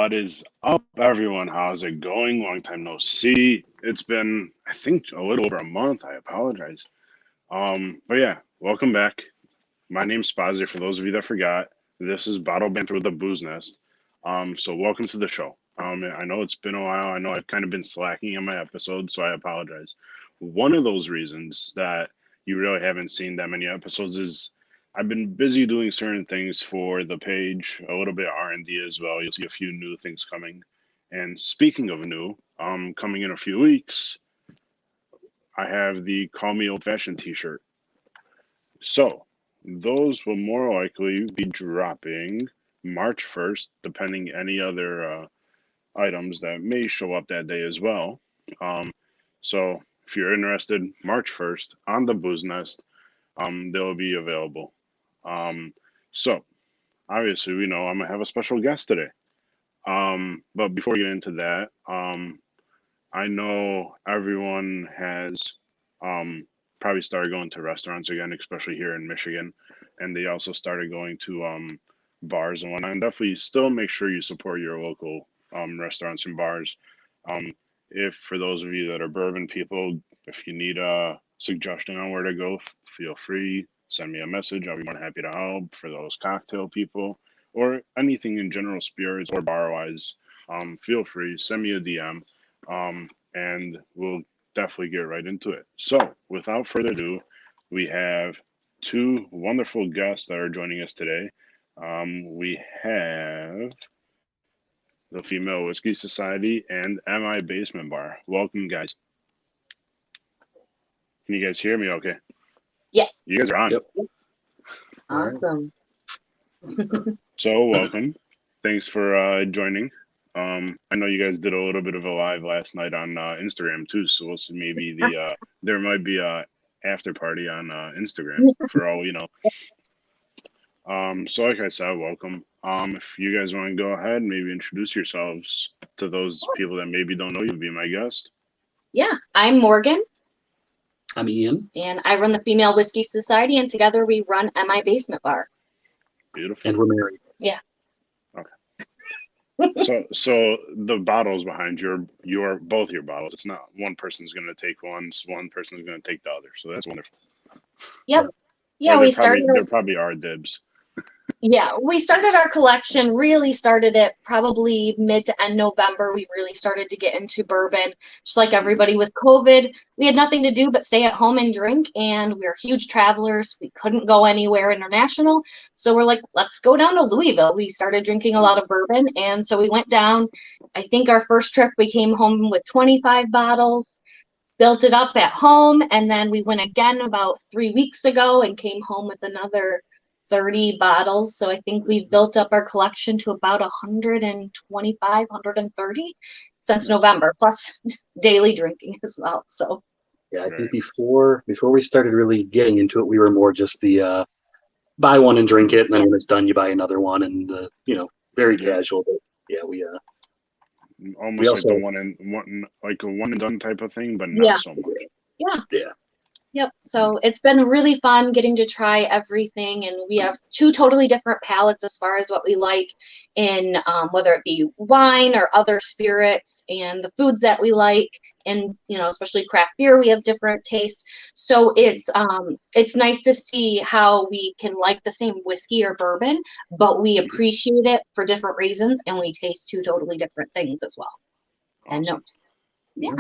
What is up, everyone? How's it going? Long time no see. It's been, I think, a little over a month. I apologize. But yeah, welcome back. My name's Spazzy. For those of you that forgot, this is Bottle Banter with the Booze Nest. So welcome to the show. I know it's been a while. I know I've kind of been slacking in my episodes, so I apologize. One of those reasons that you really haven't seen that many episodes is I've been busy doing certain things for the page, a little bit of R&D as well. You'll see a few new things coming. And speaking of new, coming in a few weeks, I have the Call Me Old Fashioned t-shirt. So those will more likely be dropping March 1st, depending any other items that may show up that day as well. So if you're interested, March 1st on the Booze Nest, they'll be available. So obviously we know I'm gonna have a special guest today. But before we get into that, I know everyone has probably started going to restaurants again, especially here in Michigan, and they also started going to bars and whatnot. And definitely still make sure you support your local restaurants and bars. If for those of you that are bourbon people, if you need a suggestion on where to go, feel free. Send me a message. I'll be more than happy to help. For those cocktail people or anything in general, spirits or bar wise, feel free. Send me a DM, and we'll definitely get right into it. So, without further ado, we have two wonderful guests that are joining us today. We have the Female Whiskey Society and MI Basement Bar. Welcome, guys. Can you guys hear me okay? Yes. You guys are on. Yep. Awesome. So, welcome. Thanks for joining. I know you guys did a little bit of a live last night on Instagram too, so we'll see maybe there might be a after party on Instagram for all you know. So like I said, welcome. If you guys want to go ahead, maybe introduce yourselves to those people that maybe don't know you, be my guest. Yeah, I'm Morgan. I'm Ian. And I run the Female Whiskey Society, and together we run MI Basement Bar. Beautiful. And we're married. Yeah. Okay. So the bottles behind your both your bottles. It's not one person's going to take one person's going to take the other. So that's wonderful. Yep. Yeah, we started. There probably are dibs. Yeah, we started our collection, really started it probably mid to end November. We really started to get into bourbon. Just like everybody with COVID, we had nothing to do but stay at home and drink, and we were huge travelers. We couldn't go anywhere international. So we're like, let's go down to Louisville. We started drinking a lot of bourbon, and so we went down. I think our first trip, we came home with 25 bottles, built it up at home, and then we went again about 3 weeks ago and came home with another 30 bottles. So I think we've built up our collection to about 125, 130 since November, plus daily drinking as well. So yeah, I think before we started really getting into it, we were more just the buy one and drink it, and then when it's done, you buy another one, and very casual. But yeah, we almost also, like a one and done type of thing, but not so much. Yeah. Yep. So it's been really fun getting to try everything, and we have two totally different palates as far as what we like in whether it be wine or other spirits, and the foods that we like, and especially craft beer, we have different tastes. So it's nice to see how we can like the same whiskey or bourbon, but we appreciate it for different reasons, and we taste two totally different things as well. Awesome. And notes. Yeah.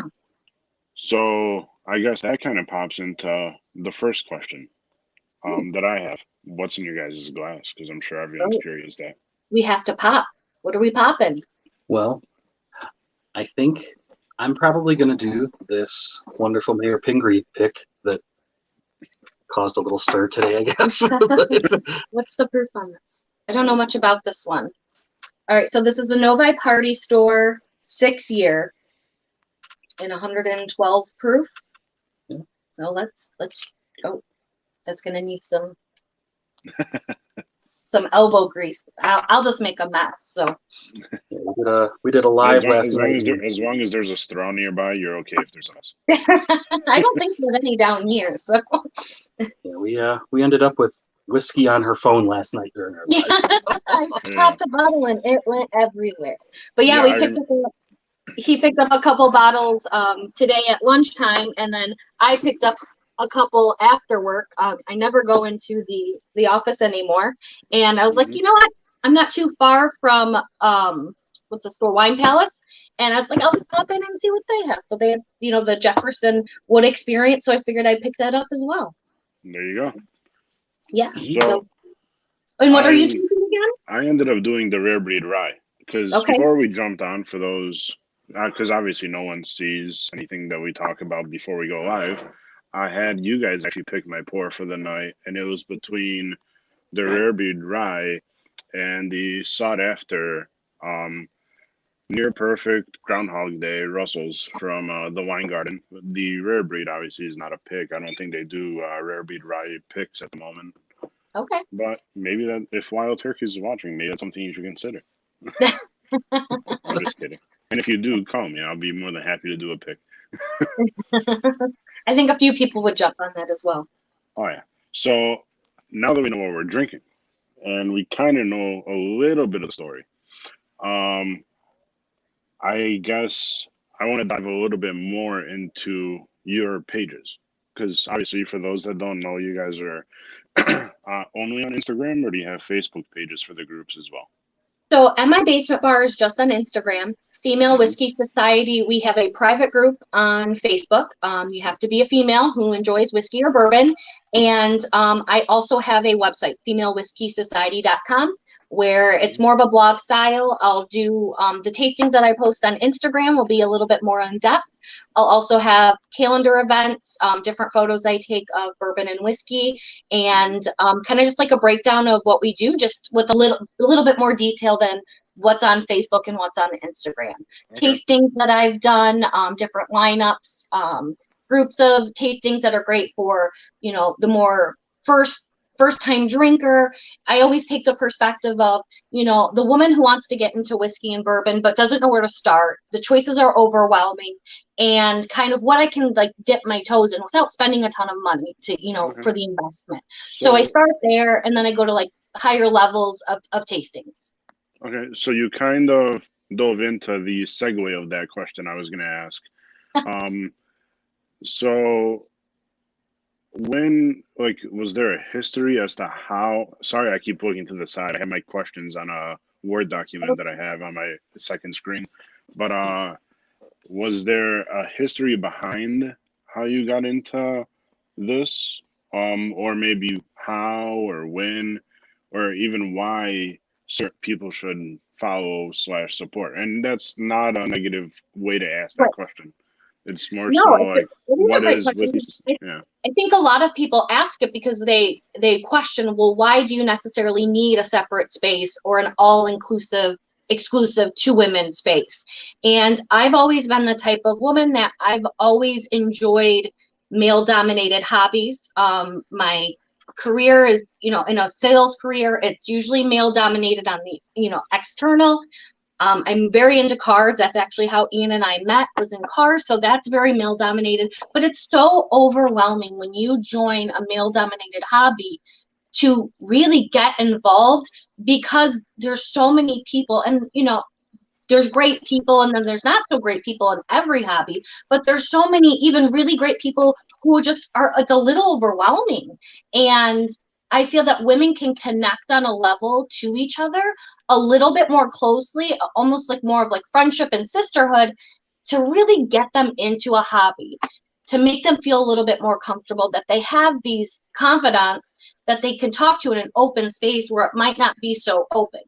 So I guess that kind of pops into the first question that I have. What's in your guys' glass? Because I'm sure everyone's curious that. We have to pop. What are we popping? Well, I think I'm probably going to do this wonderful Mayor Pingree pick that caused a little stir today, I guess. What's the proof on this? I don't know much about this one. All right, so this is the Novi Party Store 6-year in 112 proof. Yeah. So let's go. That's gonna need some elbow grease. I'll just make a mess. So yeah, we did a live last night. As long as there's a straw nearby, you're okay if there's a mess. I don't think there's any down here. So yeah, we ended up with whiskey on her phone last night during our Yeah, live. I popped a bottle and it went everywhere. But yeah, Yeah, we picked up. He picked up a couple bottles today at lunchtime, and then I picked up a couple after work. I never go into the office anymore, and I was like, you know what? I'm not too far from what's the store, Wine Palace, and I was like, I'll just pop in and see what they have. So they had, the Jefferson Wood Experience, so I figured I'd pick that up as well. There you go. Yeah. So and what are you drinking again? I ended up doing the rare breed rye because before we jumped on for those, because obviously no one sees anything that we talk about before we go live. I had you guys actually pick my pour for the night, and it was between the rare breed rye and the sought after near perfect Groundhog Day Russells from the Wine Garden. The rare breed obviously is not a pick. I don't think they do rare breed rye picks at the moment. Okay. But maybe that if Wild Turkey is watching, maybe that's something you should consider. I'm just kidding. And if you do, call me. I'll be more than happy to do a pick. I think a few people would jump on that as well. Oh, yeah. So now that we know what we're drinking, and we kind of know a little bit of the story, I guess I want to dive a little bit more into your pages. Because obviously, for those that don't know, you guys are only on Instagram, or do you have Facebook pages for the groups as well? So at my basement bar is just on Instagram. Female Whiskey Society, we have a private group on Facebook. You have to be a female who enjoys whiskey or bourbon. And I also have a website, femalewhiskeysociety.com, where it's more of a blog style. I'll do the tastings that I post on Instagram will be a little bit more in depth. I'll also have calendar events, different photos I take of bourbon and whiskey, and kind of just like a breakdown of what we do, just with a little bit more detail than what's on Facebook and what's on Instagram. Okay. Tastings that I've done, different lineups, groups of tastings that are great for, the more first time drinker. I always take the perspective of, the woman who wants to get into whiskey and bourbon but doesn't know where to start. The choices are overwhelming, and kind of what I can like dip my toes in without spending a ton of money to, for the investment. So I start there, and then I go to like higher levels of tastings. Okay, so you kind of dove into the segue of that question I was going to ask. So was there a history as to how, sorry, I keep looking to the side. I have my questions on a Word document that I have on my second screen. But was there a history behind how you got into this? Or maybe how or when, or even why certain people should follow / support? And that's not a negative way to ask that question. It's more what is whiskey? Yeah. I think a lot of people ask it because they question, well, why do you necessarily need a separate space or an all-inclusive, exclusive to women space? And I've always been the type of woman that I've always enjoyed male-dominated hobbies. My career is, in a sales career, it's usually male-dominated on the, external. I'm very into cars. That's actually how Ian and I met, was in cars. So that's very male dominated, but it's so overwhelming when you join a male dominated hobby to really get involved, because there's so many people, and there's great people and then there's not so great people in every hobby, but there's so many even really great people who just it's a little overwhelming. And I feel that women can connect on a level to each other a little bit more closely, almost like more of like friendship and sisterhood, to really get them into a hobby, to make them feel a little bit more comfortable, that they have these confidants that they can talk to in an open space where it might not be so open.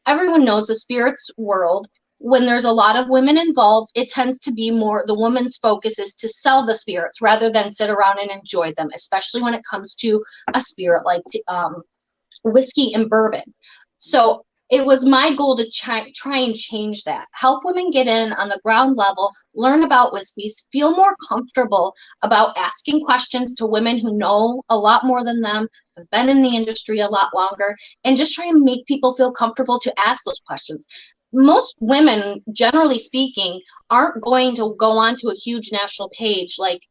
Everyone knows the spirits world, when there's a lot of women involved, it tends to be more, the woman's focus is to sell the spirits rather than sit around and enjoy them, especially when it comes to a spirit like whiskey and bourbon. So it was my goal to try and change that, help women get in on the ground level, learn about whiskeys, feel more comfortable about asking questions to women who know a lot more than them, have been in the industry a lot longer, and just try and make people feel comfortable to ask those questions. Most women, generally speaking, aren't going to go onto a huge national page like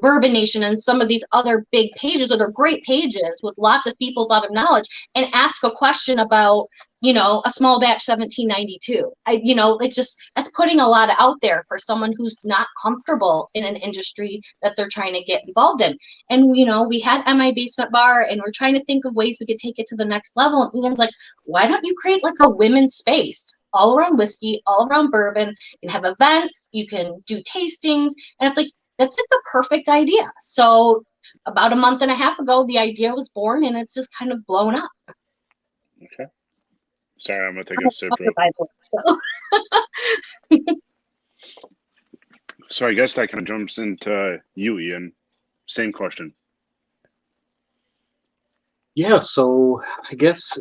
Bourbon Nation and some of these other big pages that are great pages with lots of people, a lot of knowledge, and ask a question about, a small batch 1792. It's just, that's putting a lot out there for someone who's not comfortable in an industry that they're trying to get involved in. And, we had MI Basement Bar, and we're trying to think of ways we could take it to the next level. And Ian's like, why don't you create like a women's space all around whiskey, all around bourbon? You can have events, you can do tastings. And it's like, that's like the perfect idea. So about a month and a half ago, the idea was born, and it's just kind of blown up. Okay. Sorry, I'm gonna take a sip. So I guess that kind of jumps into you, Ian. Same question. Yeah, so I guess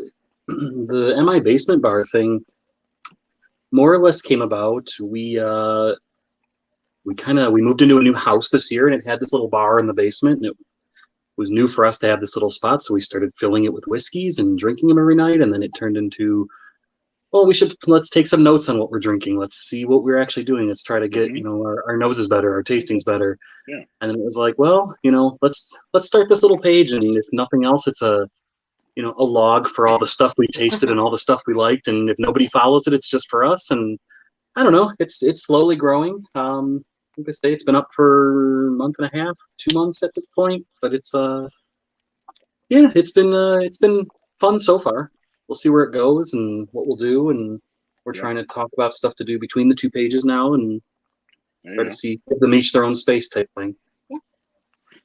the MI Basement Bar thing more or less came about. We moved into a new house this year, and it had this little bar in the basement, and it was new for us to have this little spot. So we started filling it with whiskeys and drinking them every night, and then it turned into, well, let's take some notes on what we're drinking. Let's see what we're actually doing. Let's try to get our noses better, our tastings better. Yeah. And then it was like, well, let's start this little page, and if nothing else, it's a log for all the stuff we tasted and all the stuff we liked. And if nobody follows it, it's just for us. And I don't know, it's slowly growing. Like I say, it's been up for a month and a half, 2 months at this point, but it's it's been fun so far. We'll see where it goes and what we'll do, and we're trying to talk about stuff to do between the two pages now, and try to give them each their own space type thing. Yeah.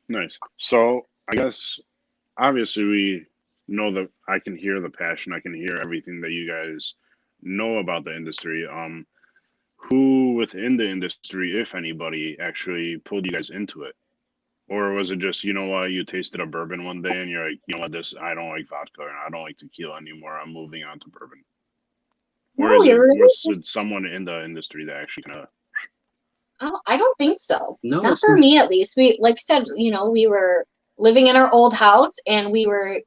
Nice. So I guess obviously we know that I can hear the passion. I can hear everything that you guys know about the industry. Who within the industry, if anybody, actually pulled you guys into it? Or was it just, you tasted a bourbon one day and you're like, I don't like vodka and I don't like tequila anymore. I'm moving on to bourbon. Or was it someone in the industry that actually kind of? Oh, I don't think so. No, not for me at least. We, like I said, we were living in our old house, and we were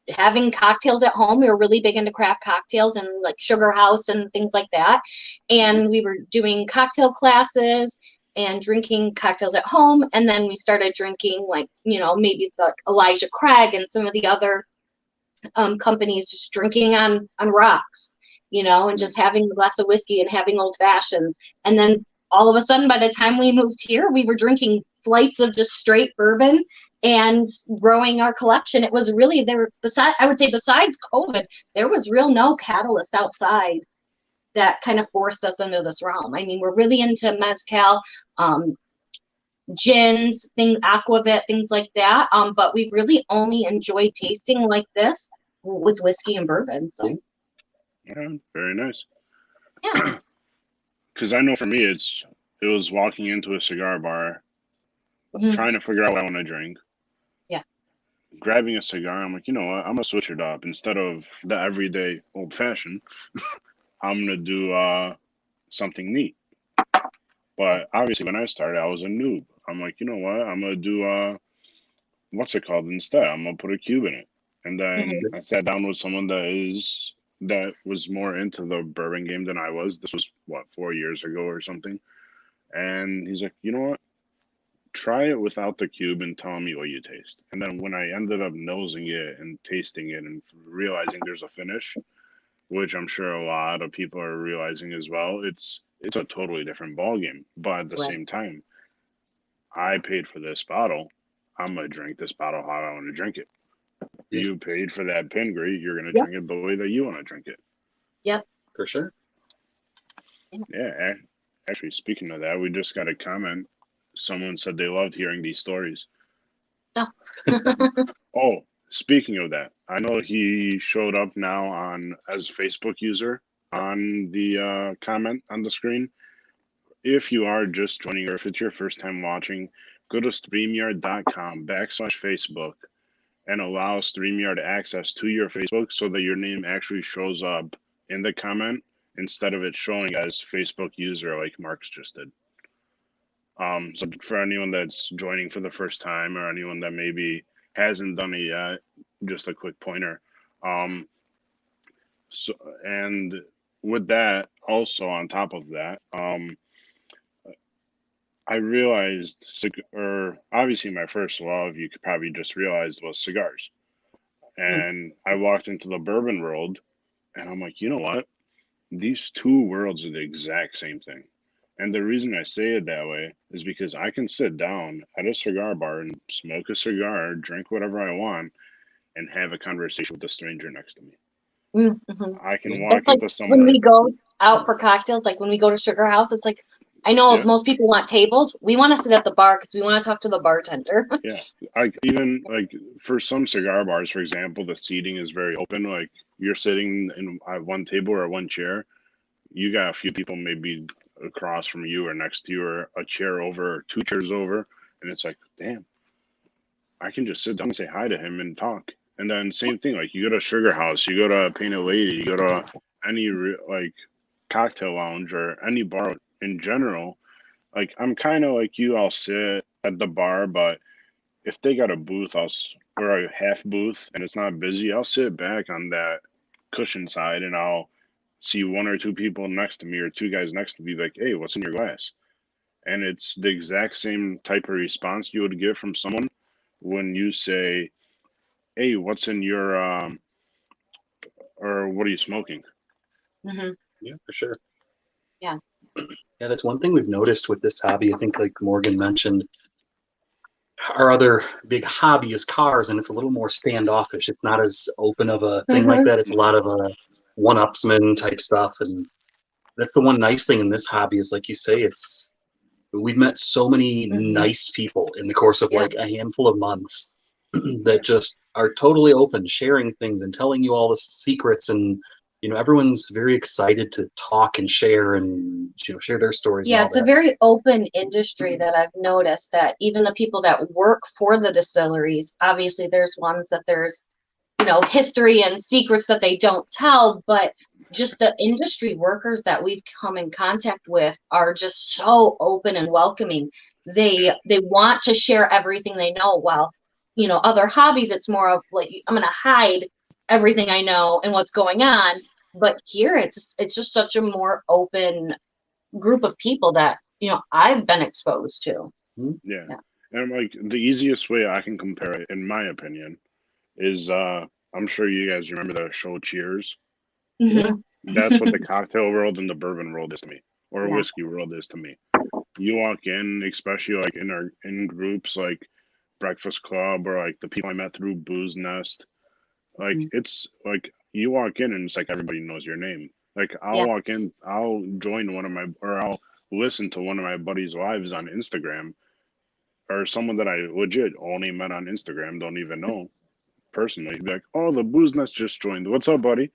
having cocktails at home. We were really big into craft cocktails and like Sugar House and things like that. And we were doing cocktail classes and drinking cocktails at home. And then we started drinking maybe the Elijah Craig and some of the other companies, just drinking on rocks, and just having a glass of whiskey and having old fashions. And then all of a sudden, by the time we moved here, we were drinking flights of just straight bourbon and growing our collection. It was really besides COVID, there was no catalyst outside that kind of forced us into this realm. I mean, we're really into mezcal, gins, things, aquavit, things like that. But we've really only enjoyed tasting like this with whiskey and bourbon. So yeah, very nice. Yeah. Because I know for me, it was walking into a cigar bar, trying to figure out what I want to drink. Yeah. Grabbing a cigar, I'm like, you know what? I'm gonna switch it up. Instead of the everyday old fashioned, I'm gonna do something neat. But obviously, when I started, I was a noob. I'm like, you know what? I'm gonna do what's it called instead? I'm gonna put a cube in it. And then I sat down with someone that was more into the bourbon game than I was. This was 4 years ago or something. And he's like, you know what? Try it without the cube and tell me what you taste. And then when I ended up nosing it and tasting it and realizing there's a finish, which I'm sure a lot of people are realizing as well, it's a totally different ballgame. But at the same time, I paid for this bottle. I'm gonna drink this bottle how I want to drink it. Yeah. You paid for that Pingry. You're gonna drink it the way that you want to drink it. Yep. For sure. Yeah. Actually, speaking of that, we just got a comment. Someone said they loved hearing these stories. Oh. Oh, speaking of that, I know he showed up now as Facebook user on the comment on the screen. If you are just joining or if it's your first time watching, go to StreamYard.com/Facebook and allow StreamYard access to your Facebook so that your name actually shows up in the comment instead of it showing as Facebook user like Mark's just did. So for anyone that's joining for the first time or anyone that maybe hasn't done it yet, just a quick pointer. So, and with that, also on top of that, I realized, or obviously my first love, you could probably just realized was cigars. And I walked into the bourbon world, and I'm like, you know what? These two worlds are the exact same thing. And the reason I say it that way is because I can sit down at a cigar bar and smoke a cigar, drink whatever I want, and have a conversation with a stranger next to me. Mm-hmm. I can That's walk like into when somewhere. we go out for cocktails, like when we go to Sugar House, it's like, I know Yeah, most people want tables. We want to sit at the bar because we want to talk to the bartender. yeah. Like even like for some cigar bars, for example, the seating is very open. Like you're sitting in one table or one chair. You got a few people maybe across from you or next to you or a chair over or two chairs over, and it's like, damn, I can just sit down and say hi to him and talk. And then same thing, like you go to Sugar House, you go to Painted Lady, you go to any like cocktail lounge or any bar in general. Like I'm kind of like you. I'll sit at the bar, but if they got a booth, or a half booth and it's not busy, I'll sit back on that cushion side and I'll see one or two people next to me or two guys next to me like, hey, what's in your glass? And it's the exact same type of response you would get from someone when you say, hey, what's in your or what are you smoking? Hmm. Yeah, for sure. Yeah. Yeah, that's one thing we've noticed with this hobby. I think, like Morgan mentioned, our other big hobby is cars, and it's a little more standoffish. It's not as open of a thing like Hmm. that. It's a lot of one-upsman type stuff, and that's the one nice thing in this hobby is, like you say, it's we've met so many Hmm. nice people in the course of Yeah. like a handful of months that just are totally open, sharing things and telling you all the secrets, and everyone's very excited to talk and share and share their stories and Yeah, all it's a that. very open industry that I've noticed that even the people that work for the distilleries, obviously there's ones that there's, history and secrets that they don't tell, but just the industry workers that we've come in contact with are just so open and welcoming. They want to share everything they know, while, other hobbies, it's more of like, I'm going to hide everything I know and what's going on. But here it's just such a more open group of people that I've been exposed to. Yeah. Yeah. And like the easiest way I can compare it, in my opinion, is I'm sure you guys remember the show Cheers. Yeah. Hmm. That's what the cocktail world and the bourbon world is to me, or Yeah. whiskey world is to me. You walk in, especially like in groups like Breakfast Club or like the people I met through Booze Nest. Like Mhm. it's like you walk in and it's like everybody knows your name. Like I'll Yeah. walk in, I'll join I'll listen to one of my buddies' lives on Instagram, or someone that I legit only met on Instagram, don't even know personally. Be like, oh, the Booze Nest just joined. What's up, buddy?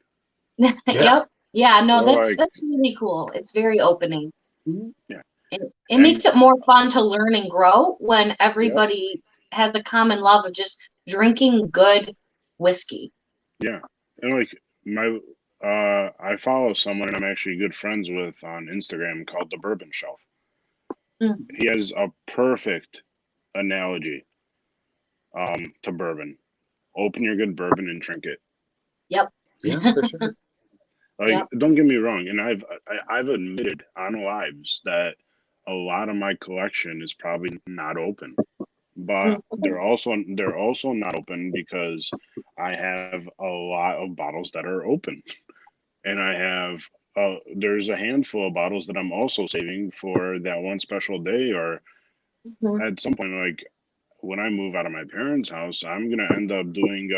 Yeah. Yep. Yeah, no, Or that's like, that's really cool. It's very opening. Mhm. yeah, It and makes it more fun to learn and grow when yep, everybody has a common love of just drinking good whiskey. yeah, and like my I follow someone and I'm actually good friends with on Instagram called the Bourbon Shelf. Mm. He has a perfect analogy to bourbon. Open your good bourbon and drink it. Yep. Yeah, for sure. Like, Yep. don't get me wrong, and I've admitted on lives that a lot of my collection is probably not open, but Mhm. they're also not open because I have a lot of bottles that are open, and I have there's a handful of bottles that I'm also saving for that one special day, or Mhm. at some point, like when I move out of my parents' house, I'm gonna end up doing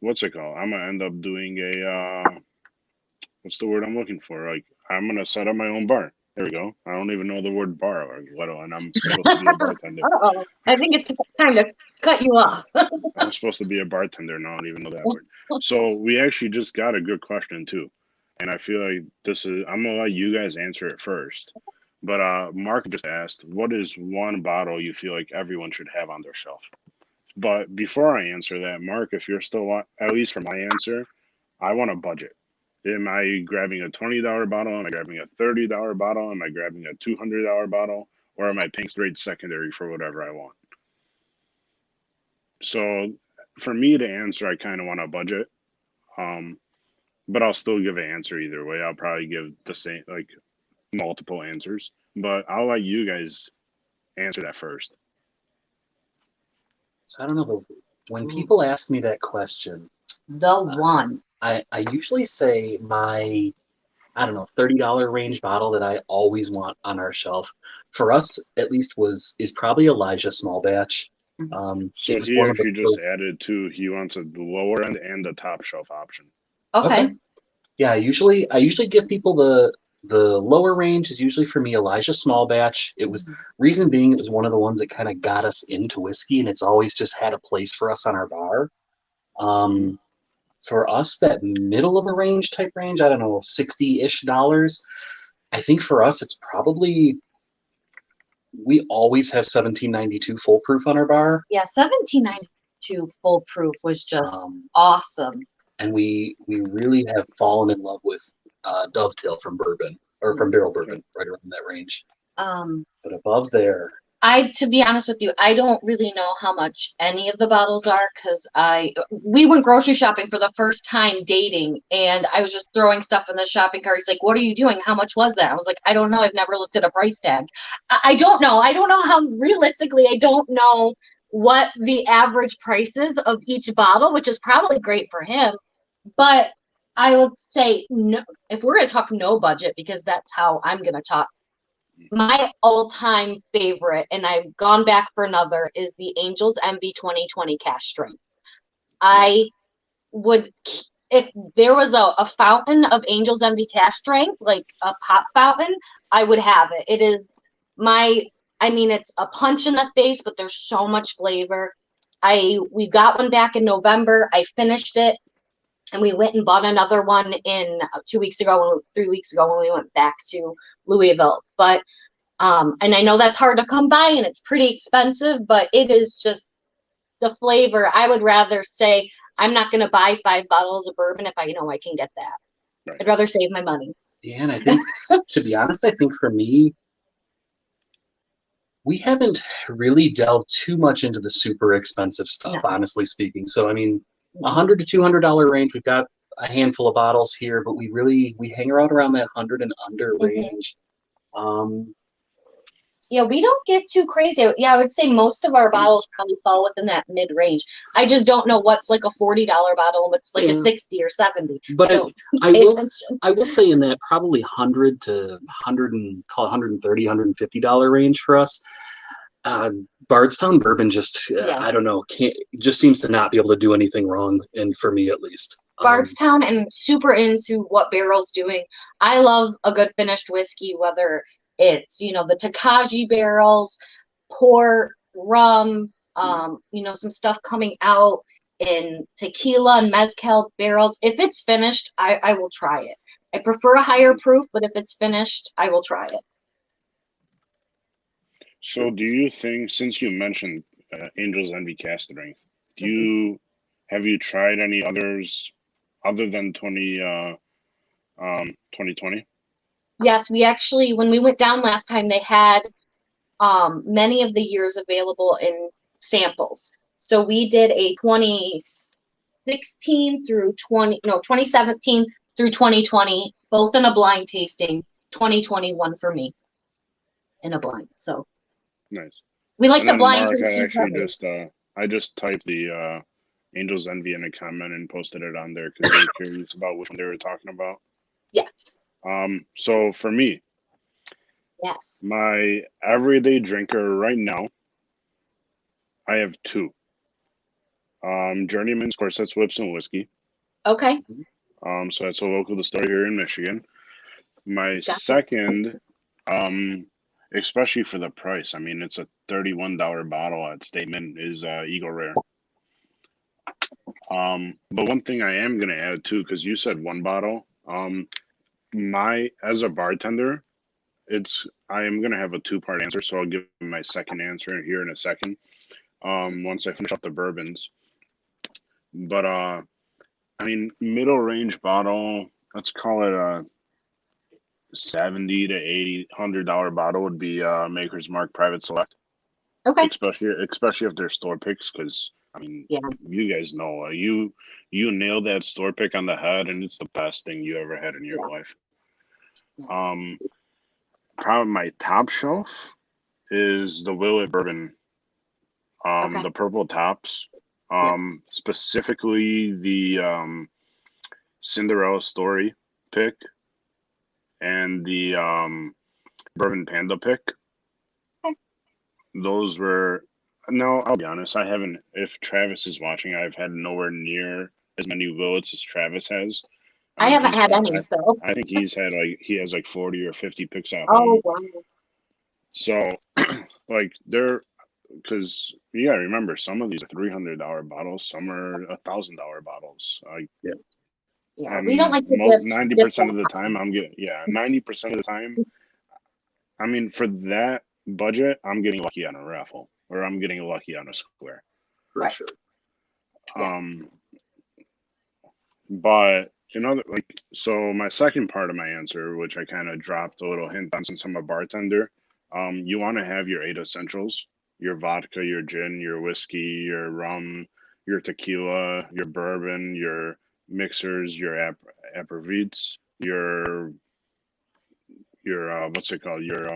what's it called? I'm gonna end up doing a what's the word I'm looking for? Like I'm gonna set up my own bar. There we go. I don't even know the word bar, or let alone I'm supposed to be a bartender. Uh-oh. I think it's time to cut you off. I'm supposed to be a bartender, and I don't even know that word. So we actually just got a good question too, and I feel like this is. I'm gonna let you guys answer it first. But Mark just asked, what is one bottle you feel like everyone should have on their shelf? But before I answer that, Mark, if you're still at least for my answer, I want a budget. Am I grabbing a $20 bottle? Am I grabbing a $30 bottle? Am I grabbing a $200 bottle? Or am I paying straight secondary for whatever I want? So for me to answer, I kind of want a budget. Um, but I'll still give an answer either way. I'll probably give the same, like multiple answers. but I'll let you guys answer that first. So I don't know, but when people ask me that question, The one. I usually say my, I don't know, $30 range bottle that I always want on our shelf. For us, at least, is probably Elijah Small Batch. So It was he one of the actually just first. added two. He wants the lower end and the top shelf option. Okay. Yeah, I usually give people the lower range is usually for me Elijah Small Batch. It was reason being it was one of the ones that kind of got us into whiskey, and it's always just had a place for us on our bar. Um, for us, that middle of the range type range, I don't know, $60-ish. I think for us, it's probably we always have 1792 Full Proof on our bar. Yeah, 1792 Full Proof was just awesome. And we really have fallen in love with Dovetail from bourbon or from barrel bourbon, right around that range. But above there, To be honest with you, I don't really know how much any of the bottles are because we went grocery shopping for the first time dating, and I was just throwing stuff in the shopping cart. He's like, "What are you doing? How much was that?" I was like, "I don't know. I've never looked at a price tag. I don't know. I don't know how realistically. I don't know what the average price is of each bottle, which is probably great for him. But I would say no. If we're gonna talk no budget, because that's how I'm gonna talk. My all-time favorite, and I've gone back for another, is the Angels MV 2020 Cash Strength. I would, if there was a fountain of Angels MV Cash Strength, like a pop fountain, I would have it. It is it's a punch in the face, but there's so much flavor. We got one back in November. I finished it, and we went and bought another one in 3 weeks ago when we went back to Louisville. But and I know that's hard to come by and it's pretty expensive, but it is just the flavor. I would rather say I'm not going to buy 5 bottles of bourbon if I know I can get that. Right. I'd rather save my money. Yeah, and I think, to be honest, I think for me, we haven't really delved too much into the super expensive stuff, honestly speaking. So, I mean, $100 to $200 range, we've got a handful of bottles here, but we hang around that 100 and under range. Yeah, we don't get too crazy. Yeah, I would say most of our bottles probably fall within that mid-range. I just don't know what's like a $40 bottle and what's like a 60 or 70. But I will say in that probably 100 to 100 and call it 130, $150 range for us. Bardstown bourbon just I don't know, just seems to not be able to do anything wrong, and for me at least. Bardstown, and super into what Barrel's doing. I love a good finished whiskey, whether it's the Takagi barrels, port, rum, some stuff coming out in tequila and mezcal barrels. If it's finished, I will try it. I prefer a higher proof, but if it's finished, I will try it. So, do you think, since you mentioned Angels Envy Cask Strength, have you tried any others other than 2020? Yes, we actually, when we went down last time, they had many of the years available in samples. So we did a 2017 through 2020, both in a blind tasting. 2021 for me in a blind. So nice. We like to blind Mark, tasting. I just typed the Angels Envy in a comment and posted it on there because they were curious about which one they were talking about. Yes. So for me, yes, my everyday drinker right now, I have 2. Journeyman's, of course, that's Whips and Whiskey. Okay. So that's a local distillery here in Michigan. My second, especially for the price, I mean, it's a $31 bottle at Statement, is Eagle Rare. But one thing I am gonna add too, because you said one bottle. As a bartender, I am gonna have a 2-part answer, so I'll give my second answer here in a second. Once I finish up the bourbons. But I mean, middle range bottle, let's call it a 70 to 80, $100 bottle would be Maker's Mark Private Select. Okay. Especially if they're store picks, because I mean, you guys know you nailed that store pick on the head, and it's the best thing you ever had in your life. probably my top shelf is the Willet Bourbon, Okay. the purple tops, Yeah. specifically the Cinderella Story pick and the Bourbon Panda pick. Those were no, I'll be honest. I haven't. If Travis is watching, I've had nowhere near as many Willets as Travis has. I I mean, haven't had any, so. I think he has like 40 or 50 picks at Oh, home. wow. So, like they're because you gotta remember some of these are $300 bottles, some are $1,000 bottles. Yeah, we don't like to dip 90% of the them. time 90% of the time. I mean, for that budget, I'm getting lucky on a raffle or I'm getting lucky on a square. For Right. sure. Yeah. But so my second part of my answer, which I kind of dropped a little hint on since I'm a bartender, you want to have your 8 essentials: your vodka, your gin, your whiskey, your rum, your tequila, your bourbon, your mixers, your aperitifs, your what's it called? Your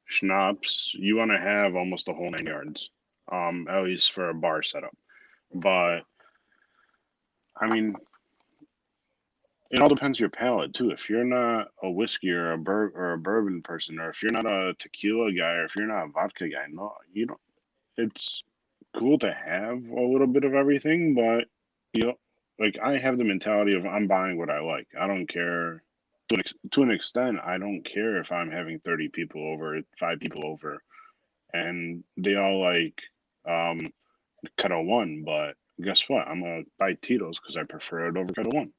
schnapps. You want to have almost the whole 9 yards, at least for a bar setup. But I mean, it all depends your palate too. If you're not a whiskey or a bourbon person, or if you're not a tequila guy, or if you're not a vodka guy, no, you don't. It's cool to have a little bit of everything, but you know, like I have the mentality of I'm buying what I like. I don't care to an extent. I don't care if I'm having 30 people over, 5 people over, and they all like Ketel One, but guess what? I'm gonna buy Tito's because I prefer it over Ketel One.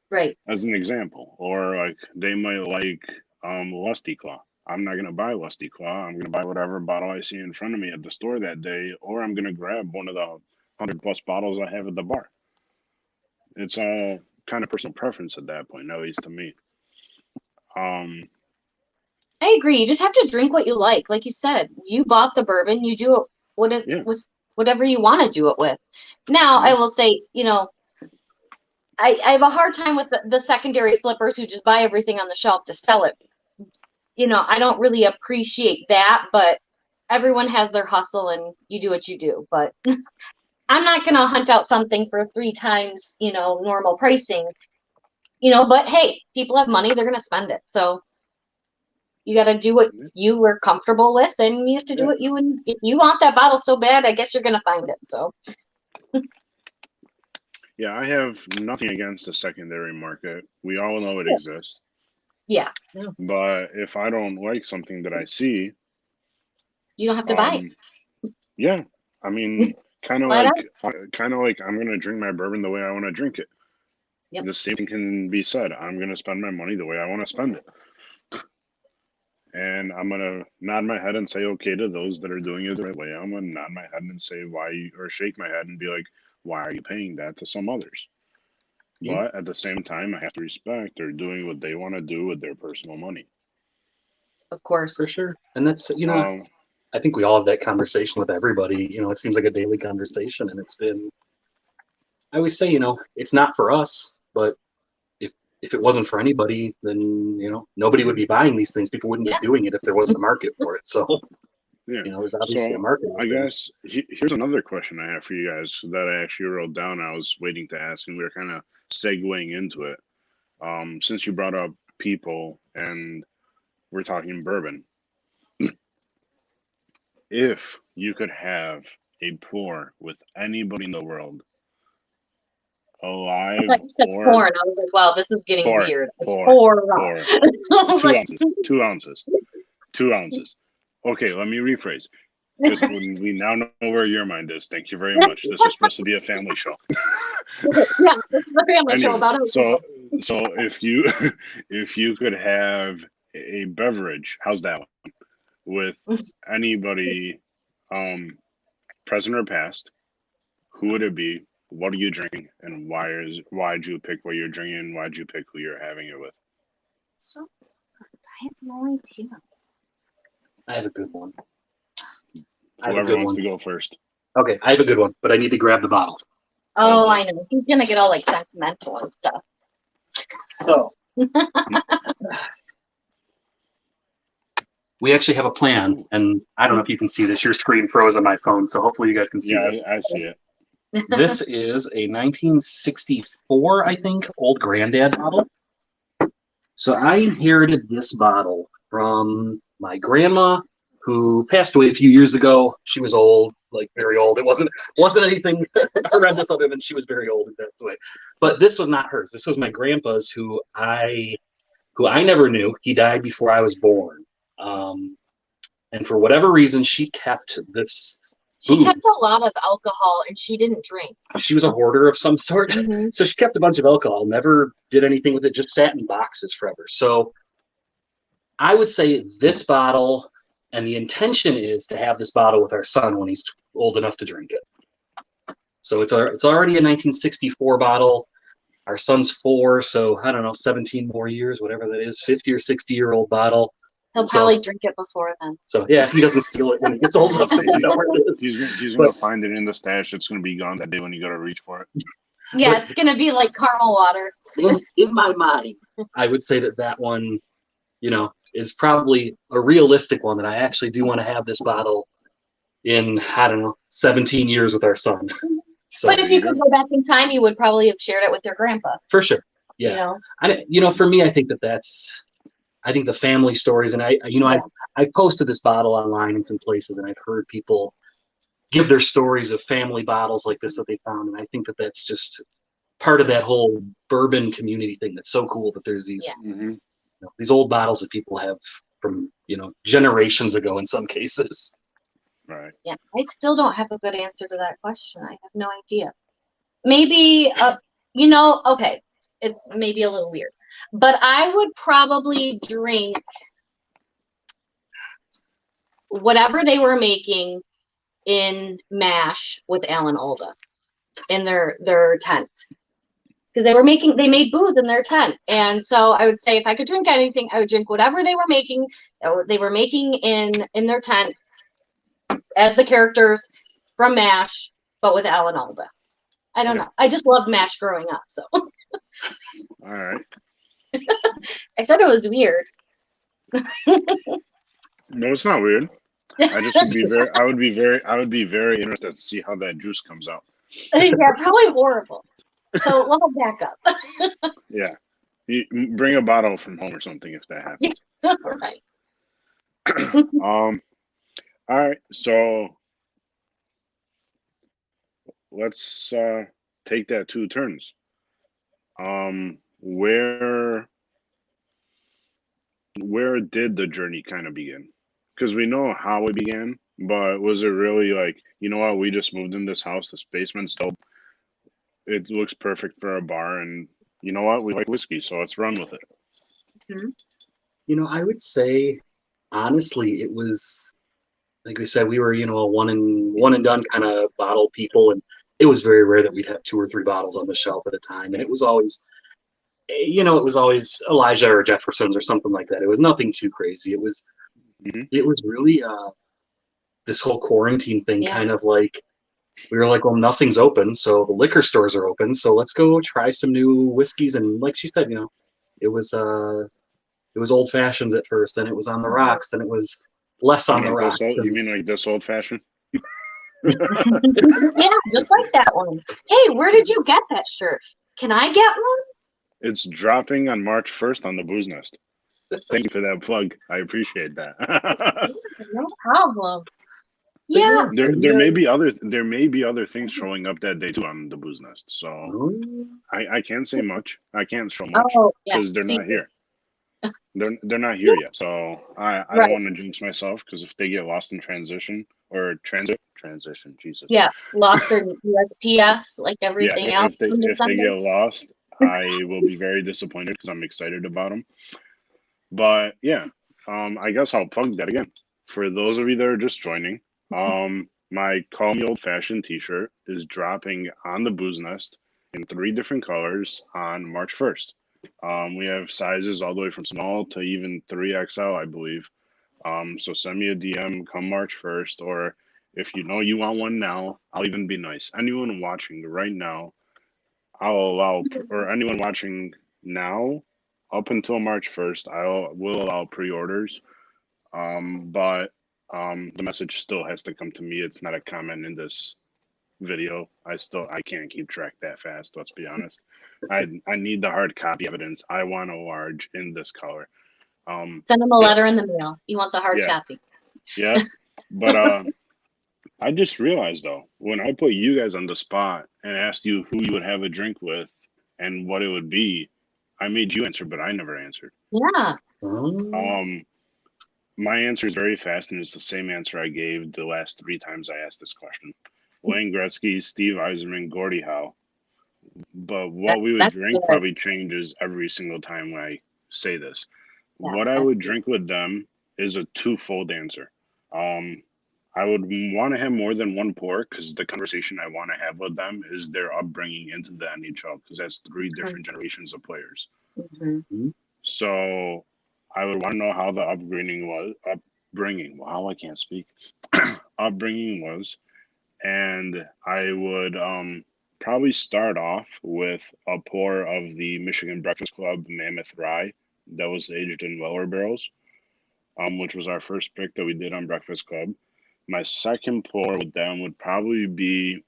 Right. As an example, or like they might like Lusty Claw. I'm not gonna buy Lusty Claw. I'm gonna buy whatever bottle I see in front of me at the store that day, or I'm gonna grab one of the 100+ bottles I have at the bar. It's all kind of personal preference at that point, at least to me. I agree. You just have to drink what you like. Like you said, you bought the bourbon. You do it with whatever you want to do it with. Now, I will say, I have a hard time with the secondary flippers who just buy everything on the shelf to sell it. I don't really appreciate that, but everyone has their hustle and you do what you do. But I'm not going to hunt out something for 3 times, normal pricing, but hey, people have money, they're going to spend it. So you got to do what you were comfortable with, and you have to do what if you want that bottle so bad, I guess you're going to find it. So. Yeah, I have nothing against the secondary market. We all know it exists. Yeah. But if I don't like something that I see, you don't have to buy it. Yeah, I mean, kind of like I'm gonna drink my bourbon the way I want to drink it. Yep. The same thing can be said. I'm gonna spend my money the way I want to spend it, and I'm gonna nod my head and say okay to those that are doing it the right way. I'm gonna nod my head and say or shake my head and be like, why are you paying that to some others? Yeah. But at the same time, I have to respect they're doing what they want to do with their personal money. Of course, for sure, and that's I think we all have that conversation with everybody. It seems like a daily conversation, and it's been. I always say, it's not for us, but if it wasn't for anybody, then nobody would be buying these things. People wouldn't be doing it if there wasn't a market for it. So, there's obviously a market. I guess here's another question I have for you guys that I actually wrote down. I was waiting to ask, and we were kind of segueing into it. Since you brought up people, and we're talking bourbon. If you could have a pour with anybody in the world, alive, I thought you said porn. I was like, wow, this is getting weird. Pour. 2 ounces. 2 ounces. Okay, let me rephrase. Because we now know where your mind is. Thank you very much. This is supposed to be a family show. Yeah, this is a family show about it. So if you could have a beverage, how's that one? With anybody, present or past, who would it be? What are you drinking, and why'd you pick what you're drinking? Why'd you pick who you're having it with? So, I have no idea. I have a good one. Whoever wants to go first. Okay, I have a good one, but I need to grab the bottle. Oh, I know. He's gonna get all like sentimental and stuff. So, we actually have a plan, and I don't know if you can see this. Your screen froze on my phone, so hopefully you guys can see Yeah, this. I see it. This is a 1964, I think, old granddad bottle. So I inherited this bottle from my grandma, who passed away a few years ago. She was old, like very old. It wasn't anything horrendous other than she was very old and passed away. But this was not hers. This was my grandpa's, who I never knew. He died before I was born. And for whatever reason, she kept this. She kept a lot of alcohol and she didn't drink. She was a hoarder of some sort. Mm-hmm. So she kept a bunch of alcohol, never did anything with it, just sat in boxes forever. So I would say this bottle, and the intention is to have this bottle with our son when he's old enough to drink it. So it's already a 1964 bottle. Our son's 4, so I don't know, 17 more years, whatever that is, 50 or 60-year-old bottle. He'll probably drink it before then. So yeah, if he doesn't steal it when he gets old enough to know where it is. He's gonna find it in the stash. It's gonna be gone that day when you go to reach for it. Yeah, it's gonna be like caramel water. In my mind, I would say that one, is probably a realistic one, that I actually do want to have this bottle in, I don't know, 17 years with our son. So, but if you could go back in time, you would probably have shared it with your grandpa. For sure. Yeah. For me, I think I think the family stories, and I've posted this bottle online in some places, and I've heard people give their stories of family bottles like this that they found, and I think that's just part of that whole bourbon community thing. That's so cool that there's these these old bottles that people have from generations ago in some cases. Right. Yeah, I still don't have a good answer to that question. I have no idea. Maybe okay, it's maybe a little weird, but I would probably drink whatever they were making in MASH with Alan Alda in their tent, because they made booze in their tent. And so I would say, if I could drink anything, I would drink whatever they were making in their tent as the characters from MASH, but with Alan Alda. I don't know. I just loved MASH growing up. So. All right. I said it was weird. No, it's not weird. I would be very interested to see how that juice comes out. Yeah, probably horrible. So we'll have backup. Yeah. You bring a bottle from home or something if that happens. Yeah, right. All right. So let's take that 2 turns. Where did the journey kind of begin? Because we know how it began, but was it really like, you know what, we just moved in this house, this basement's dope, it looks perfect for a bar, and you know what, we like whiskey, so let's run with it. Mm-hmm. I would say, honestly, it was, like we said, we were, a one and done kind of bottle people, and it was very rare that we'd have 2 or 3 bottles on the shelf at a time, and it was always Elijah or Jefferson's or something like that. It was nothing too crazy. It was really this whole quarantine thing, kind of like, we were like, well, nothing's open, so the liquor stores are open, so let's go try some new whiskeys. And like she said, it was old fashions at first, then it was on the rocks, then it was less on the rocks. You mean like this old fashioned? Yeah, just like that one. Hey, where did you get that shirt? Can I get one? It's dropping on March 1st on the Booze Nest. Thank you for that plug. I appreciate that. No problem. Yeah. There may be other things showing up that day too on the Booze Nest. So I can't say much. I can't show much because they're not here. They're not here yet. So I don't want to jinx myself, because if they get lost in transition or transition, Jesus. Yeah, lost in USPS like everything else. If they get lost, I will be very disappointed, because I'm excited about them. But yeah, I guess I'll plug that again. For those of you that are just joining, my Call Me Old Fashioned t-shirt is dropping on the Booze Nest in 3 different colors on March 1st. We have sizes all the way from small to even 3XL, I believe. So send me a DM come March 1st, or if you want one now, I'll even be nice. Anyone watching right now, or anyone watching now, up until March 1st, will allow pre-orders. But the message still has to come to me. It's not a comment in this video. I can't keep track that fast. Let's be honest. I need the hard copy evidence. I want a large in this color. Send him a letter in the mail. He wants a hard copy. Yeah, but I just realized though, when I put you guys on the spot and asked you who you would have a drink with and what it would be, I made you answer, but I never answered. Yeah. My answer is very fast, and it's the same answer I gave the last 3 times I asked this question. Wayne Gretzky, Steve Yzerman, Gordie Howe. But what we would drink good. probably changes every single time I say this. Yeah, What I would drink with them is a twofold answer. I would want to have more than one pour because the conversation I want to have with them is their upbringing into the NHL because that's 3 different generations of players. So I would want to know how the upbringing was. Wow, I can't speak. Upbringing was, and I would probably start off with a pour of the Michigan Breakfast Club Mammoth Rye that was aged in Weller barrels, which was our first pick that we did on Breakfast Club. My second pour with them would probably be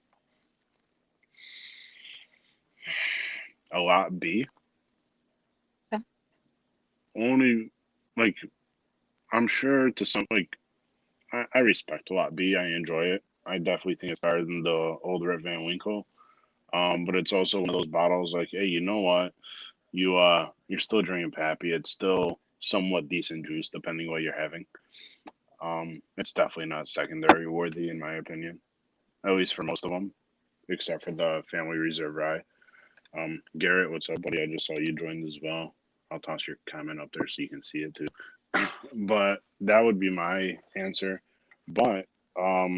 a Lot B. Okay. Only, like, I'm sure to some, like, I respect a Lot B. I enjoy it. I definitely think it's better than the old Rip Van Winkle. But it's also one of those bottles like, hey, you know what? You're still drinking Pappy. It's still somewhat decent juice depending what you're having. It's definitely not secondary worthy in my opinion, at least for most of them, except for the Family Reserve Rye. Garrett, what's up, buddy? I just saw you joined as well. I'll toss your comment up there so you can see it too. But that would be my answer. But at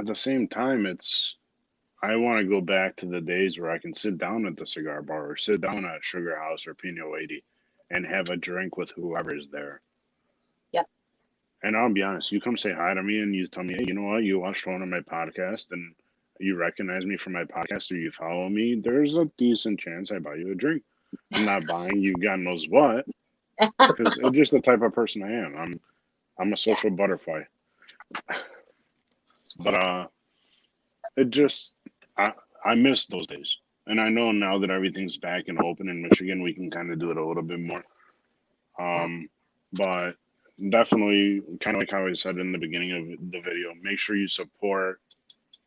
the same time, I want to go back to the days where I can sit down at the cigar bar or sit down at Sugar House or Pino Lady and have a drink with whoever is there. Yep. And I'll be honest, you come say hi to me and you tell me, hey, you know what, you watched one of my podcasts and you recognize me from my podcast or you follow me, there's a decent chance I buy you a drink. I'm not buying you God knows what, because it's just the type of person I am. I'm a social butterfly. But it just I miss those days. And I know now that everything's back and open in Michigan, we can kind of do it a little bit more. But definitely, kind of like how I said in the beginning of the video, make sure you support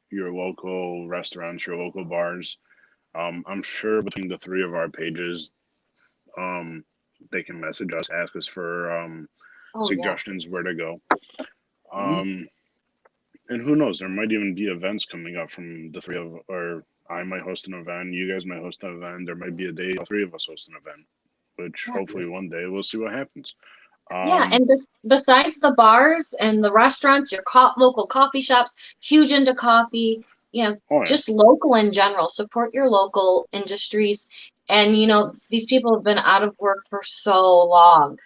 your local restaurants, your local bars. I'm sure between the 3 of our pages, they can message us, ask us for suggestions where to go. And who knows, there might even be events coming up from the 3 of, or I might host an event, you guys might host an event. There might be a day all 3 of us host an event, which hopefully one day we'll see what happens. And besides the bars and the restaurants, your local coffee shops, huge into coffee, just local in general, support your local industries. And, these people have been out of work for so long.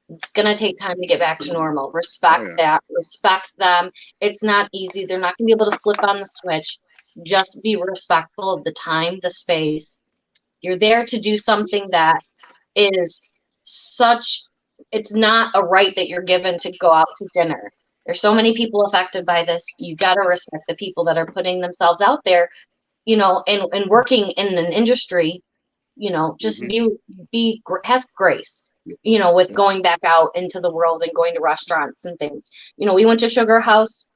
It's going to take time to get back to normal. Respect that. Respect them. It's not easy. They're not going to be able to flip on the switch. Just be respectful of the time, the space. You're there to do something that is it's not a right that you're given to go out to dinner. There's so many people affected by this. You got to respect the people that are putting themselves out there, and working in an industry, just have grace, with going back out into the world and going to restaurants and things. We went to Sugar House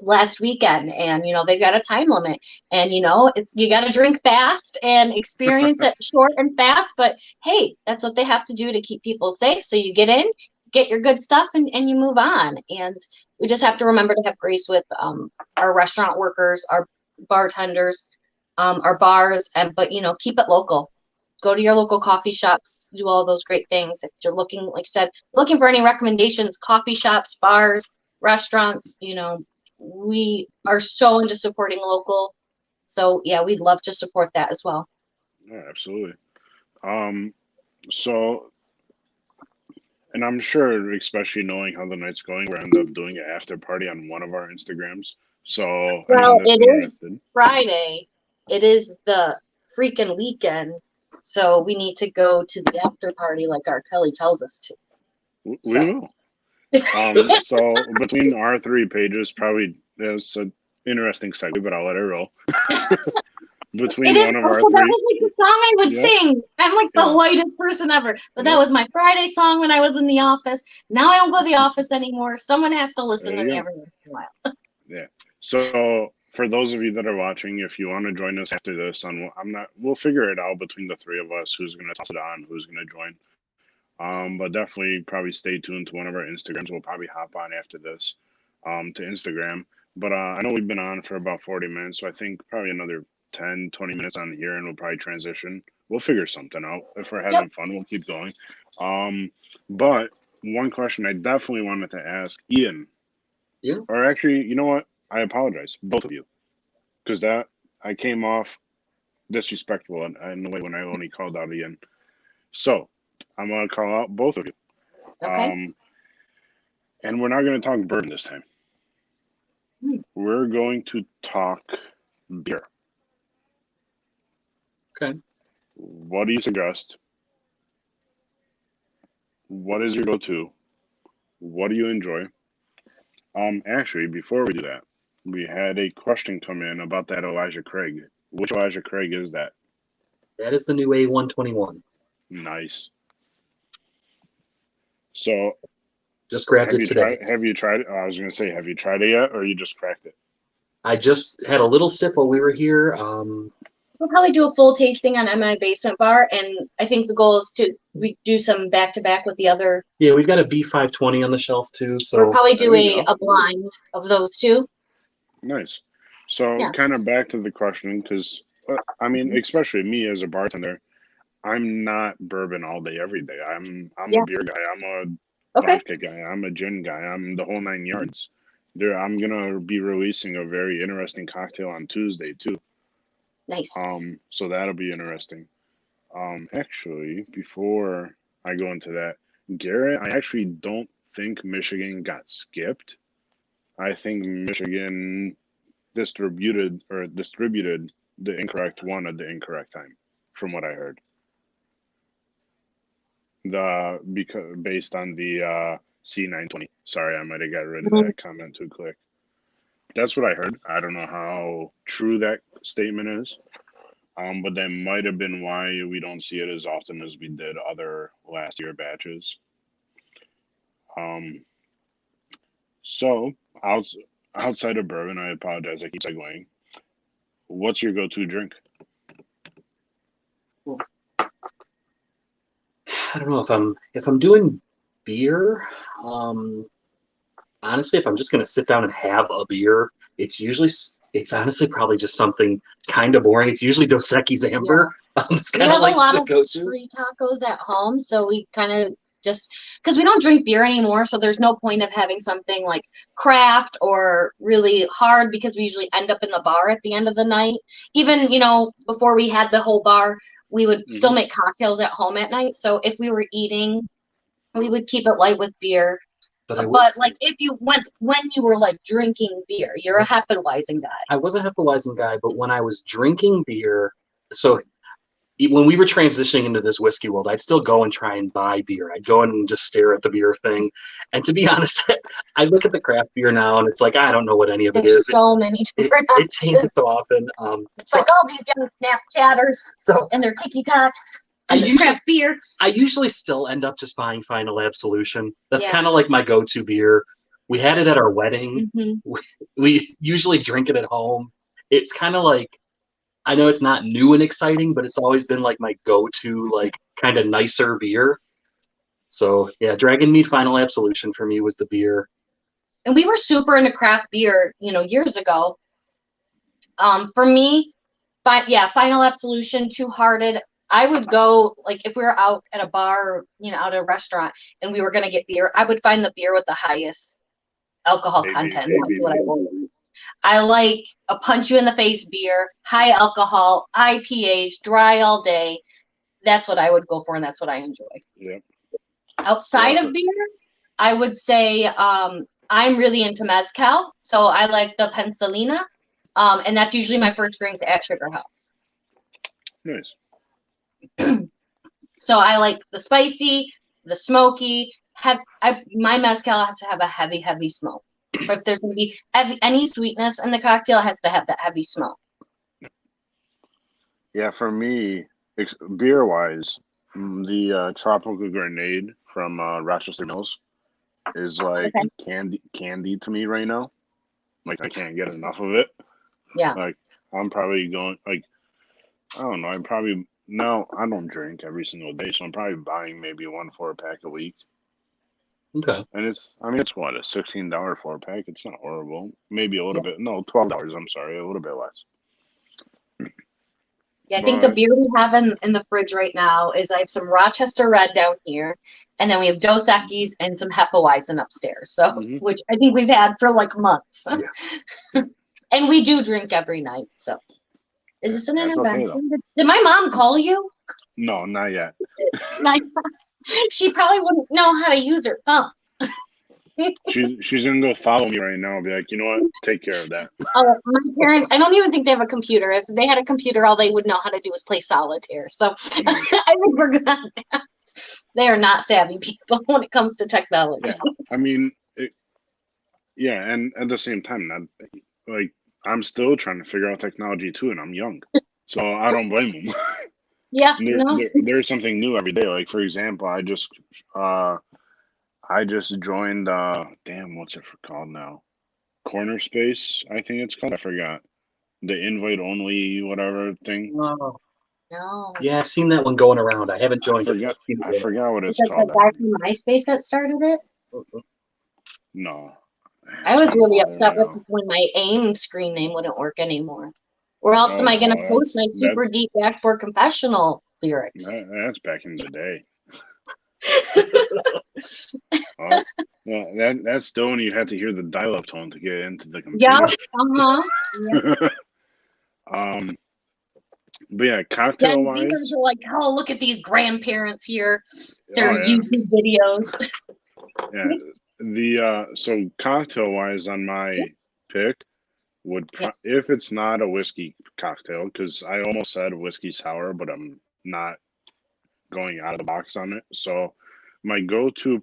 last weekend and they've got a time limit and it's you got to drink fast and experience it short and fast, but hey, that's what they have to do to keep people safe. So you get in, get your good stuff, and you move on. And we just have to remember to have grace with our restaurant workers, our bartenders, our bars, but keep it local. Go to your local coffee shops, do all those great things. If you're looking, like I said, looking for any recommendations, coffee shops, bars, restaurants, we are so into supporting local. So yeah, we'd love to support that as well. Yeah, absolutely. So, and I'm sure, especially knowing how the night's going, we'll end up doing an after party on one of our Instagrams. So, well, it is Friday. It is the freaking weekend. So we need to go to the after party like R. Kelly tells us to. We So, will. So between our three pages, probably there's an interesting segue, but I'll let it roll. It Between is one of our also that three, was like the song I would yep, sing. I'm like the yeah, lightest person ever. But that yep. was my Friday song when I was in the office. Now I don't go to the office anymore. Someone has to There listen to you me go. every once in a while. Yeah. So for those of you that are watching, if you want to join us after this, I'm not. We'll figure it out between the three of us who's going to toss it on, who's going to join. But definitely probably stay tuned to one of our Instagrams. We'll probably hop on after this, to Instagram. But I know we've been on for about 40 minutes, so I think probably another 10, 20 minutes on here, and we'll probably transition. We'll figure something out. If we're Yep. having fun, we'll keep going. But one question I definitely wanted to ask Ian, yeah. or actually, you know what? I apologize, both of you, because that I came off disrespectful in the way when I only called out Ian. So I'm gonna call out both of you. Okay. Um, and we're not gonna talk bourbon this time. Hmm. We're going to talk beer. Okay. What do you suggest? What is your go-to? What do you enjoy? Actually, before we do that, we had a question come in about that Elijah Craig. Which Elijah Craig is that? That is the new A121. Nice. So, Just grabbed it today. Have you tried it? I was gonna say, have you tried it yet, or you just cracked it? I just had a little sip while we were here. We'll probably do a full tasting on MI Basement Bar, and I think the goal is to we do some back to back with the other. Yeah, we've got a B520 on the shelf too. We'll So probably do There you go. a blind of those two. Nice. So, Yeah. kind of back to the question, because I mean, Mhm. especially me as a bartender, I'm not bourbon all day, every day. I'm a Yeah. beer guy. I'm a Okay. vodka guy. I'm a gin guy. I'm the whole nine yards. I'm gonna be releasing a very interesting cocktail on Tuesday too. Nice. So that'll be interesting. Actually, before I go into that, Garrett, I actually don't think Michigan got skipped. I think Michigan distributed the incorrect one at the incorrect time, from what I heard. The because based on the C920. Sorry, I might have got rid of Mhm. that comment too quick. That's what I heard. I don't know how true that statement is. But that might have been why we don't see it as often as we did other last year batches. Um, so outs- outside of bourbon, I apologize. I keep segueing. What's your go-to drink? I don't know if I'm doing beer. Um, Honestly, if I'm just gonna sit down and have a beer, it's honestly probably just something kind of boring. It's usually Dos Equis Yeah. Amber. It's We kind of have a like lot the of go-to. street tacos at home, so we kind of just because we don't drink beer anymore, so there's no point of having something like craft or really hard because we usually end up in the bar at the end of the night. Even, before we had the whole bar, we would still Hmm. make cocktails at home at night. So if we were eating, we would keep it light with beer. But I But was like if you went when you were like drinking beer, you're a Hefeweizen guy. I was a Hefeweizen guy, but when I was drinking beer, so when we were transitioning into this whiskey world, I'd still go and try and buy beer. I'd go and just stare at the beer thing. And to be honest, I look at the craft beer now and it's like, I don't know what any of it There's is. so many different It changes options. so often. It's like all these young Snapchatters So and their tiki talks I and their usually, craft beer. I usually still end up just buying Final Absolution. That's Yeah. kind of like my go-to beer. We had it at our wedding. Mm-hmm. We usually drink it at home. It's kind of like, I know it's not new and exciting, but it's always been like my go-to, like kind of nicer beer. So yeah, Dragon Mead Final Absolution for me was the beer. And we were super into craft beer, years ago. For me, Final Absolution, Two Hearted. I would go like if we were out at a bar, out at a restaurant, and we were gonna get beer. I would find the beer with the highest alcohol content. That's what I ordered. I like a punch you in the face beer, high alcohol, IPAs, dry all day. That's what I would go for, and that's what I enjoy. Yep. Outside of beer, I would say I'm really into mezcal, so I like the Pensalina, and that's usually my first drink at Sugar House. Nice. So I like the spicy, the smoky, my mezcal has to have a heavy smoke. But if there's going to be any sweetness in the cocktail, it has to have that heavy smoke. Yeah, for me, beer wise, the tropical grenade from Rochester Mills is like candy to me right now. Like I can't get enough of it. Yeah. Like I'm probably going like I don't know. I don't drink every single day, so I'm probably buying maybe 1 4-pack a week. Okay. And it's what, a $16 4-pack. It's not horrible. Maybe a little bit. No, $12. I'm sorry, a little bit less. Yeah, I think the beer we have in the fridge right now is I have some Rochester Red down here, and then we have Dos Equis and some Hefeweizen upstairs. So, which I think we've had for like months. Yeah. And we do drink every night. So, is this an intervention? Okay, did my mom call you? No, not yet. She probably wouldn't know how to use her phone. She's gonna go follow me right now and be like, you know what? Take care of that. Oh, my parents, I don't even think they have a computer. If they had a computer, all they would know how to do is play solitaire. So I think we're good on that. They are not savvy people when it comes to technology. Yeah. I mean, and at the same time, like I'm still trying to figure out technology too, and I'm young, so I don't blame them. Yeah, there's something new every day. Like for example, I just joined what's it called now? Corner Space, I think it's called. I forgot. The invite only whatever thing. Oh. No. Yeah, I've seen that one going around. I haven't joined it. I forgot what it's called. Is that the guy from MySpace that started it? No. I was really upset with when my AIM screen name wouldn't work anymore. Where else am I going to post my super deep dashboard confessional lyrics? That's back in the day. Well, that's still when you had to hear the dial-up tone to get into the computer. Yeah. But yeah, cocktail-wise. Dealers are like, oh, look at these grandparents here. Their YouTube videos. Yeah. So cocktail-wise on my pick would if it's not a whiskey cocktail, because I almost said whiskey sour, but I'm not going out of the box on it. So my go-to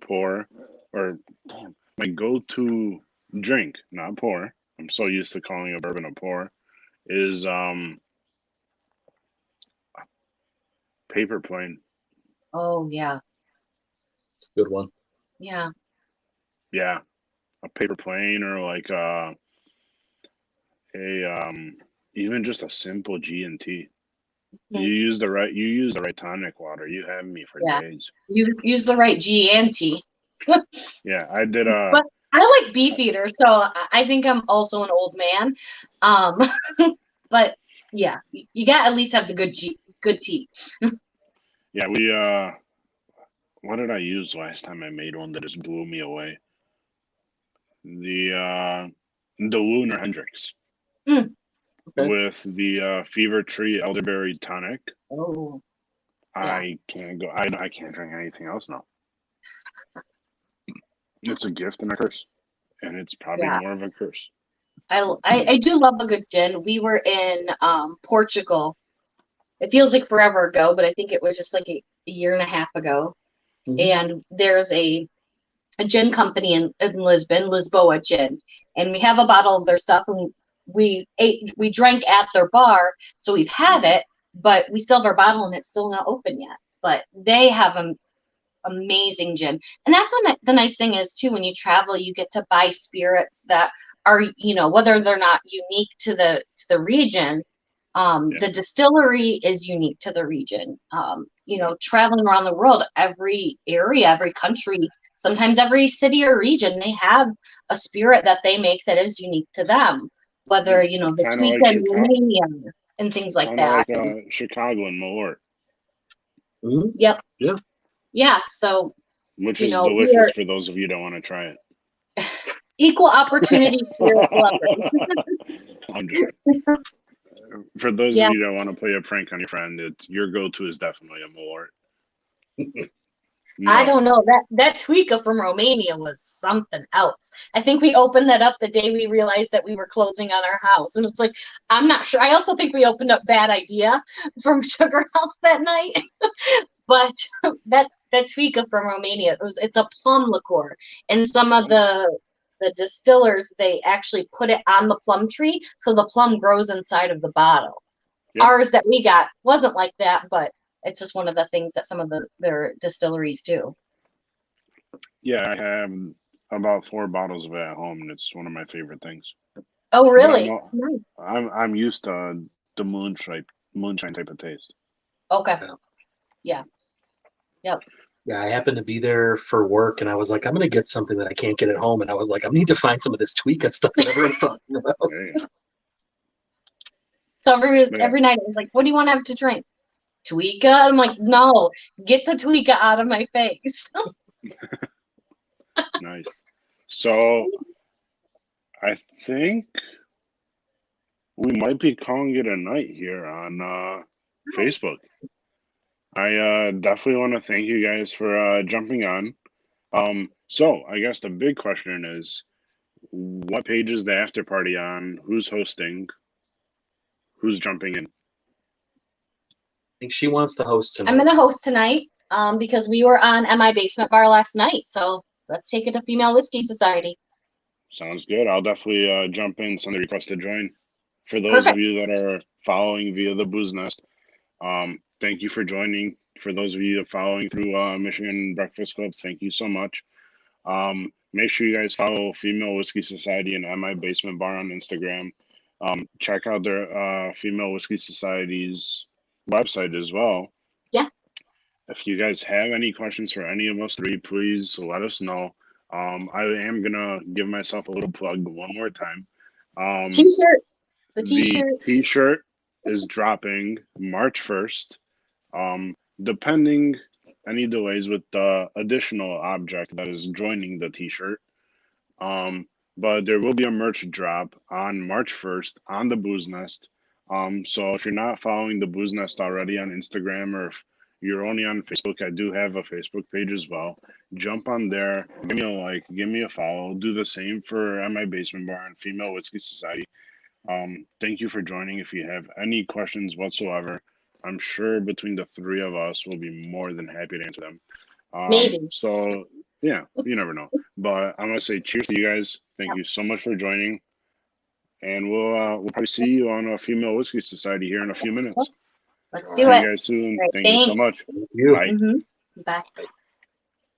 my go-to drink, not pour. I'm so used to calling a bourbon a pour, is Paper Plane. Oh yeah. It's a good one. Yeah. Yeah. A Paper Plane or like even just a simple G&T. You use the right tonic water. You have me for days. You use the right G&T. Yeah, I did but I like Beefeater, so I think I'm also an old man. But yeah, you got to at least have the good tea. Yeah, we what did I use last time I made one that just blew me away? The Lunar Hendrix. With the Fever Tree Elderberry Tonic. Oh. I can't go. I can't drink anything else now. It's a gift and a curse, and it's probably more of a curse. I do love a good gin. We were in Portugal. It feels like forever ago, but I think it was just like a year and a half ago. And there's a gin company in Lisbon, Lisboa Gin, and we have a bottle of their stuff, and we drank at their bar, so we've had it, but we still have our bottle and it's still not open yet. But they have an amazing gin, and that's what the nice thing is too. When you travel, you get to buy spirits that are, whether they're not unique to the region. The distillery is unique to the region. Traveling around the world, every area, every country, sometimes every city or region, they have a spirit that they make that is unique to them. Whether, the tweak and Romania and things like that. Like Chicago and Malort. Yep. Yeah. Yeah. So, which is delicious for those of you who don't want to try it. Equal opportunity spirits lovers. I'm just for those of you that want to play a prank on your friend, your go-to is definitely a Malort. No. I don't know. That tweaker from Romania was something else. I think we opened that up the day we realized that we were closing on our house. And it's like, I'm not sure. I also think we opened up Bad Idea from Sugar House that night. But Tweaka from Romania. It's a plum liqueur, and some of the distillers, they actually put it on the plum tree, so the plum grows inside of the bottle. Yep. Ours that we got wasn't like that, but it's just one of the things that some of their distilleries do. Yeah, I have about 4 bottles of it at home, and it's one of my favorite things. Oh, really? Nice. I'm used to the moonshine type of taste. Okay. Yeah. Yep. Yeah, I happened to be there for work, and I was like, I'm gonna get something that I can't get at home, and I was like, I need to find some of this Tweaka stuff that everyone's talking about. Yeah. So every night I was like, what do you want to have to drink? Tweaka? I'm like, no, get the Tweaka out of my face. Nice. So I think we might be calling it a night here on Facebook. I definitely want to thank you guys for jumping on. So I guess the big question is, what page is the after party on? Who's hosting? Who's jumping in? I think she wants to host tonight. I'm gonna host tonight, because we were on MI Basement Bar last night. So let's take it to Female Whiskey Society. Sounds good. I'll definitely jump in, send a request to join. For those Perfect. of you that are following via the Booze Nest, thank you for joining. For those of you that are following through Michigan Breakfast Club, thank you so much. Make sure you guys follow Female Whiskey Society and MI Basement Bar on Instagram. Check out their Female Whiskey Society's website as well. Yeah. If you guys have any questions for any of us three, please let us know. I am gonna give myself a little plug one more time. T-shirt. The T-shirt. The T-shirt is dropping March 1st. Depending any delays with the additional object that is joining the T-shirt. But there will be a merch drop on March 1st on the Booze Nest. So if you're not following the Booze Nest already on Instagram, or if you're only on Facebook, I do have a Facebook page as well. Jump on there, give me a like, give me a follow. Do the same for MI Basement Bar and Female Whiskey Society. Thank you for joining. If you have any questions whatsoever, I'm sure between the three of us, we'll be more than happy to answer them. Maybe. So yeah, you never know. But I'm gonna say cheers to you guys. Thank you so much for joining, and we'll probably see you on a Female Whiskey Society here in a few minutes. Let's See do you it. guys soon. Right, Thank you so thanks. much. Thank you. Bye. Bye.